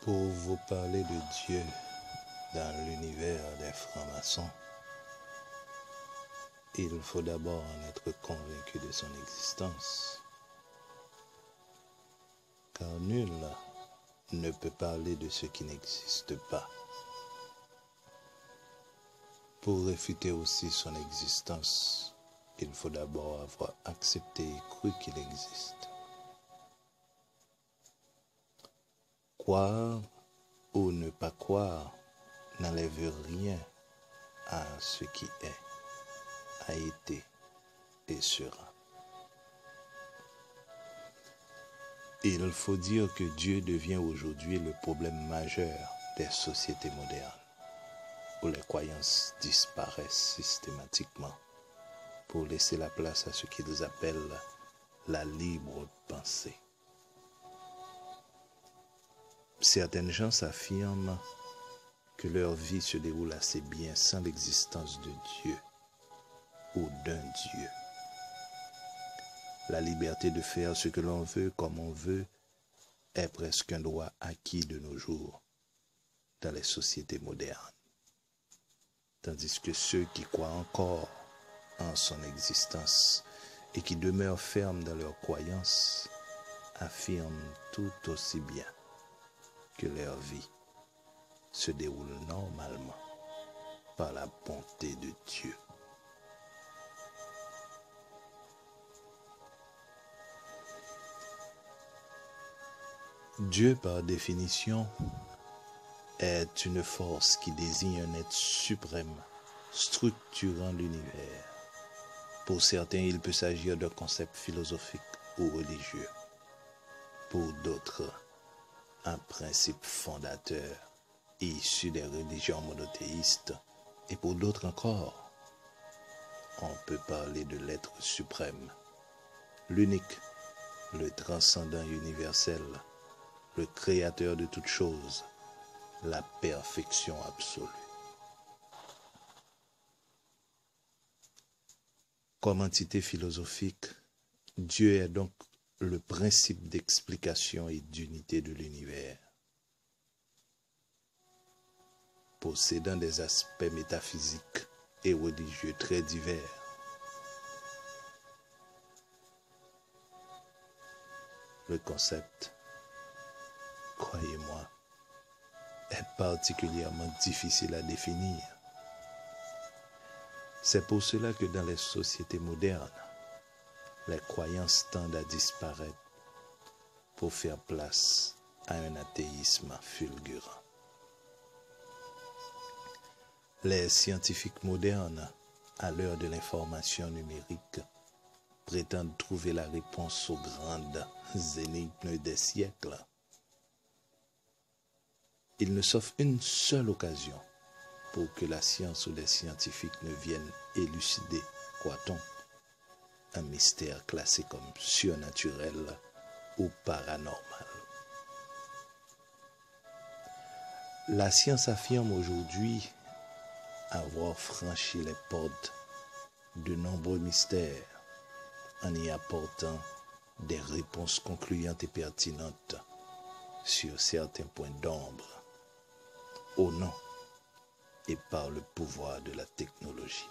Pour vous parler de Dieu dans l'univers des francs-maçons, il faut d'abord en être convaincu de son existence, car nul ne peut parler de ce qui n'existe pas. Pour réfuter aussi son existence, il faut d'abord avoir accepté et cru qu'il existe. Croire ou ne pas croire n'enlève rien à ce qui est, a été et sera. Il faut dire que Dieu devient aujourd'hui le problème majeur des sociétés modernes, où les croyances disparaissent systématiquement pour laisser la place à ce qu'ils appellent la libre pensée. Certaines gens s'affirment que leur vie se déroule assez bien sans l'existence de Dieu ou d'un Dieu. La liberté de faire ce que l'on veut comme on veut est presque un droit acquis de nos jours dans les sociétés modernes. Tandis que ceux qui croient encore en son existence et qui demeurent fermes dans leurs croyances affirment tout aussi bien que leur vie se déroule normalement par la bonté de Dieu. Dieu, par définition, est une force qui désigne un être suprême, structurant l'univers. Pour certains, il peut s'agir d'un concept philosophique ou religieux. Pour d'autres, un principe fondateur issu des religions monothéistes. Et pour d'autres encore, on peut parler de l'être suprême, l'unique, le transcendant universel, le créateur de toutes choses, la perfection absolue. Comme entité philosophique, Dieu est donc le principe d'explication et d'unité de l'univers. Possédant des aspects métaphysiques et religieux très divers, le concept, croyez-moi, est particulièrement difficile à définir. C'est pour cela que dans les sociétés modernes, les croyances tendent à disparaître pour faire place à un athéisme fulgurant. Les scientifiques modernes, à l'heure de l'information numérique, prétendent trouver la réponse aux grandes énigmes des siècles. Il ne s'offre une seule occasion pour que la science ou les scientifiques ne viennent élucider, croit-on, un mystère classé comme surnaturel ou paranormal. La science affirme aujourd'hui avoir franchi les portes de nombreux mystères en y apportant des réponses concluantes et pertinentes sur certains points d'ombre, au nom et par le pouvoir de la technologie.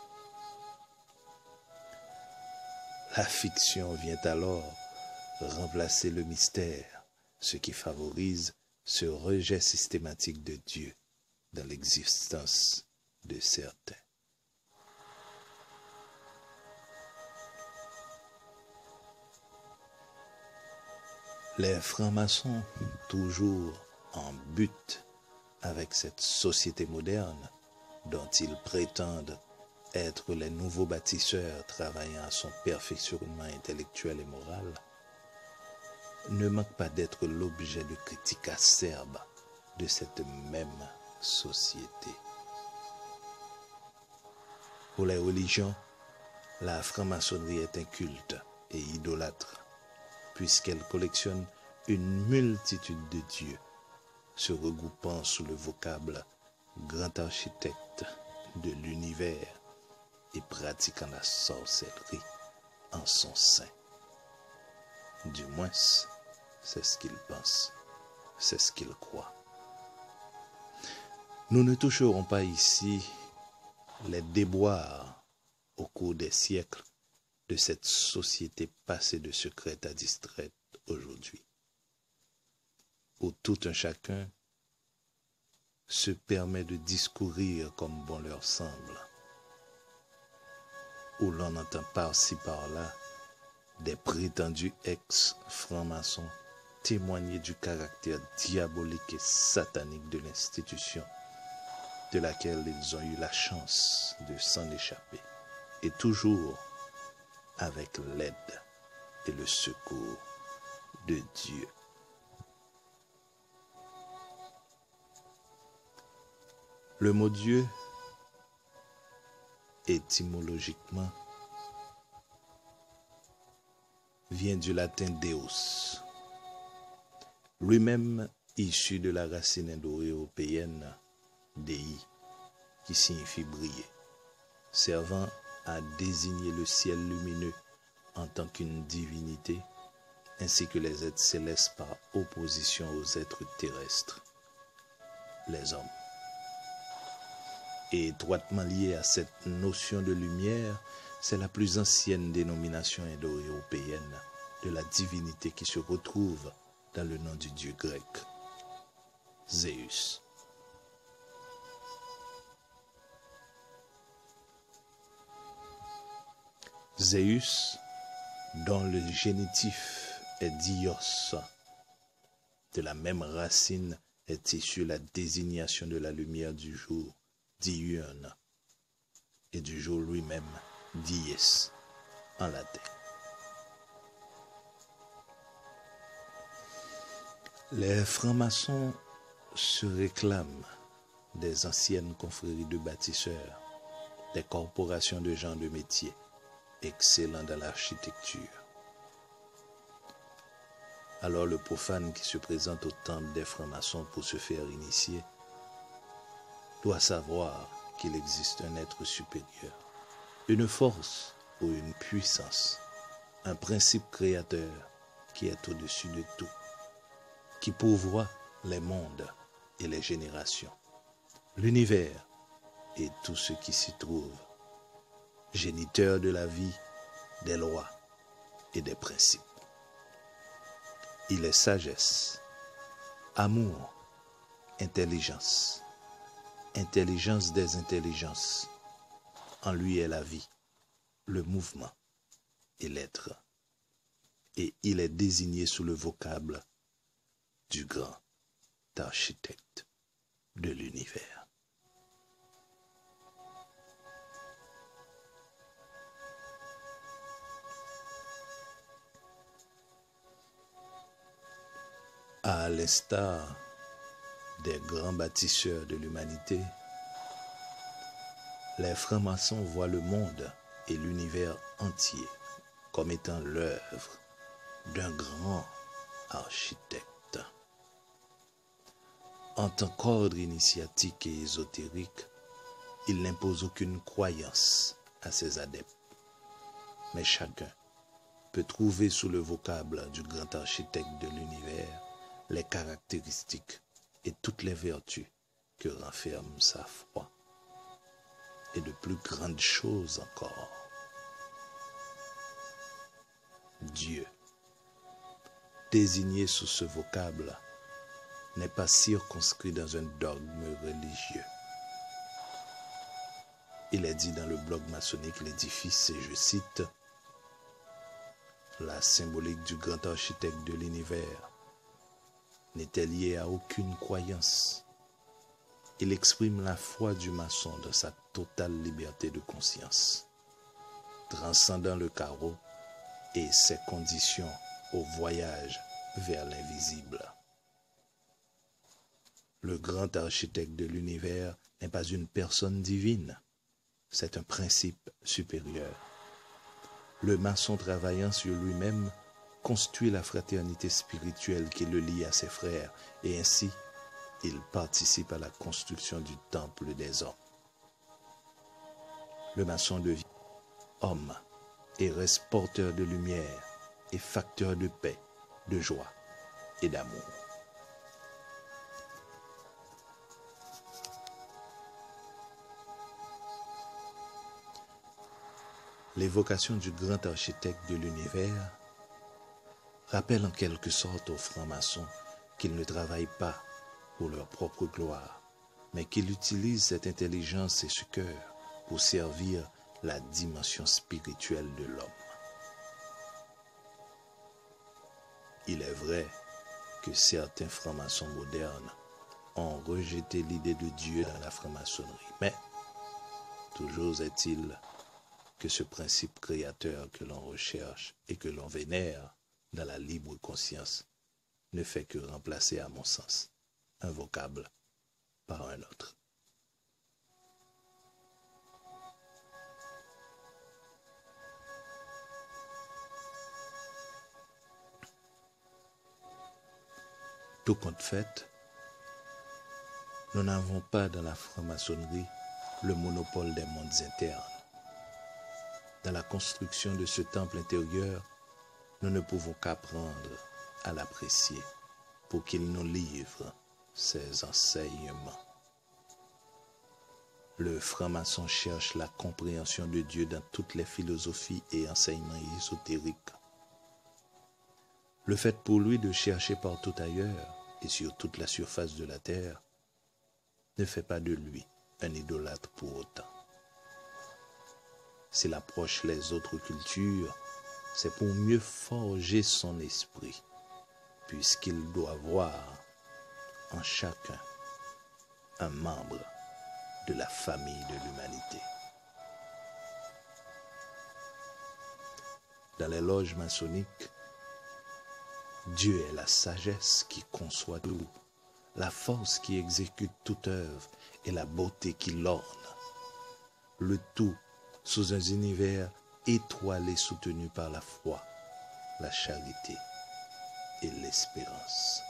La fiction vient alors remplacer le mystère, ce qui favorise ce rejet systématique de Dieu dans l'existence de certains. Les francs-maçons, toujours en but avec cette société moderne dont ils prétendent être les nouveaux bâtisseurs travaillant à son perfectionnement intellectuel et moral, ne manquent pas d'être l'objet de critiques acerbes de cette même société. Pour les religions, la franc-maçonnerie est un culte et idolâtre, puisqu'elle collectionne une multitude de dieux, se regroupant sous le vocable grand architecte de l'univers et pratiquant la sorcellerie en son sein. Du moins, c'est ce qu'ils pensent, c'est ce qu'ils croient. Nous ne toucherons pas ici les déboires au cours des siècles de cette société passée de secrète à distraite aujourd'hui, où tout un chacun se permet de discourir comme bon leur semble, où l'on entend par-ci par-là des prétendus ex-francs-maçons témoigner du caractère diabolique et satanique de l'institution de laquelle ils ont eu la chance de s'en échapper, et toujours avec l'aide et le secours de Dieu. Le mot Dieu, étymologiquement, vient du latin Deus, lui-même issu de la racine indo-européenne Dei, qui signifie briller, servant à désigner le ciel lumineux en tant qu'une divinité, ainsi que les êtres célestes par opposition aux êtres terrestres, les hommes. Et étroitement lié à cette notion de lumière, c'est la plus ancienne dénomination indo-européenne de la divinité qui se retrouve dans le nom du dieu grec, Zeus. Zeus, dont le génitif est Dios, de la même racine est issue la désignation de la lumière du jour, diurne, et du jour lui-même, dies, en latin. Les francs-maçons se réclament des anciennes confréries de bâtisseurs, des corporations de gens de métier, excellents dans l'architecture. Alors le profane qui se présente au temple des francs-maçons pour se faire initier doit savoir qu'il existe un être supérieur, une force ou une puissance, un principe créateur qui est au-dessus de tout, qui pourvoit les mondes et les générations, l'univers et tout ce qui s'y trouve, géniteur de la vie, des lois et des principes. Il est sagesse, amour, intelligence, intelligence des intelligences. En lui est la vie, le mouvement et l'être. Et il est désigné sous le vocable du grand architecte de l'univers. À l'instar des grands bâtisseurs de l'humanité, les francs-maçons voient le monde et l'univers entier comme étant l'œuvre d'un grand architecte. En tant qu'ordre initiatique et ésotérique, il n'impose aucune croyance à ses adeptes, mais chacun peut trouver sous le vocable du grand architecte de l'univers les caractéristiques et toutes les vertus que renferme sa foi, et de plus grandes choses encore. Dieu, désigné sous ce vocable, n'est pas circonscrit dans un dogme religieux. Il est dit dans le bloc maçonnique l'édifice, et je cite, « La symbolique du grand architecte de l'univers n'était liée à aucune croyance. Il exprime la foi du maçon dans sa totale liberté de conscience, transcendant le carreau et ses conditions au voyage vers l'invisible. Le grand architecte de l'univers n'est pas une personne divine, c'est un principe supérieur. Le maçon travaillant sur lui-même constitue la fraternité spirituelle qui le lie à ses frères, et ainsi il participe à la construction du temple des hommes. Le maçon devient homme et reste porteur de lumière et facteur de paix, de joie et d'amour. l'évocation du grand architecte de l'univers rappelle en quelque sorte aux francs-maçons qu'ils ne travaillent pas pour leur propre gloire, mais qu'ils utilisent cette intelligence et ce cœur pour servir la dimension spirituelle de l'homme. Il est vrai que certains francs-maçons modernes ont rejeté l'idée de Dieu dans la franc-maçonnerie, mais toujours est-il que ce principe créateur que l'on recherche et que l'on vénère dans la libre conscience ne fait que remplacer, à mon sens, un vocable par un autre. Tout compte fait, nous n'avons pas dans la franc-maçonnerie le monopole des mondes internes. Dans la construction de ce temple intérieur, nous ne pouvons qu'apprendre à l'apprécier pour qu'il nous livre ses enseignements. Le franc-maçon cherche la compréhension de Dieu dans toutes les philosophies et enseignements ésotériques. Le fait pour lui de chercher partout ailleurs et sur toute la surface de la terre ne fait pas de lui un idolâtre pour autant. S'il approche les autres cultures, c'est pour mieux forger son esprit, puisqu'il doit voir en chacun un membre de la famille de l'humanité. Dans les loges maçonniques, Dieu est la sagesse qui conçoit tout, la force qui exécute toute œuvre et la beauté qui l'orne. Le tout sous un univers étoilé soutenu par la foi, la charité et l'espérance.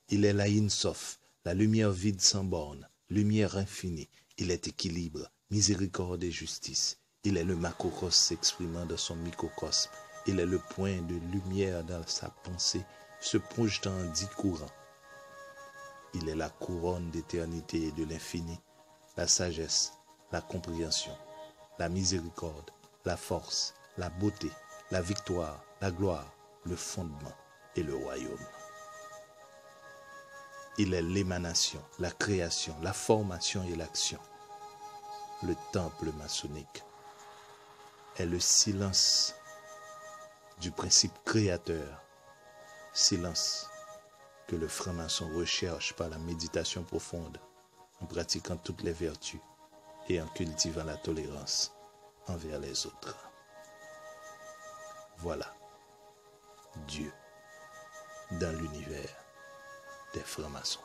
Il est la Ein Sof, la lumière vide sans borne, lumière infinie. Il est équilibre, miséricorde et justice. Il est le macrocosme s'exprimant dans son microcosme. Il est le point de lumière dans sa pensée, se projetant en 10 courants. Il est la couronne d'éternité et de l'infini, la sagesse, la compréhension, la miséricorde, la force, la beauté, la victoire, la gloire, le fondement et le royaume. Il est l'émanation, la création, la formation et l'action. Le temple maçonnique est le silence du principe créateur, silence que le franc-maçon recherche par la méditation profonde, en pratiquant toutes les vertus et en cultivant la tolérance envers les autres. Voilà Dieu dans l'univers des francs-maçons.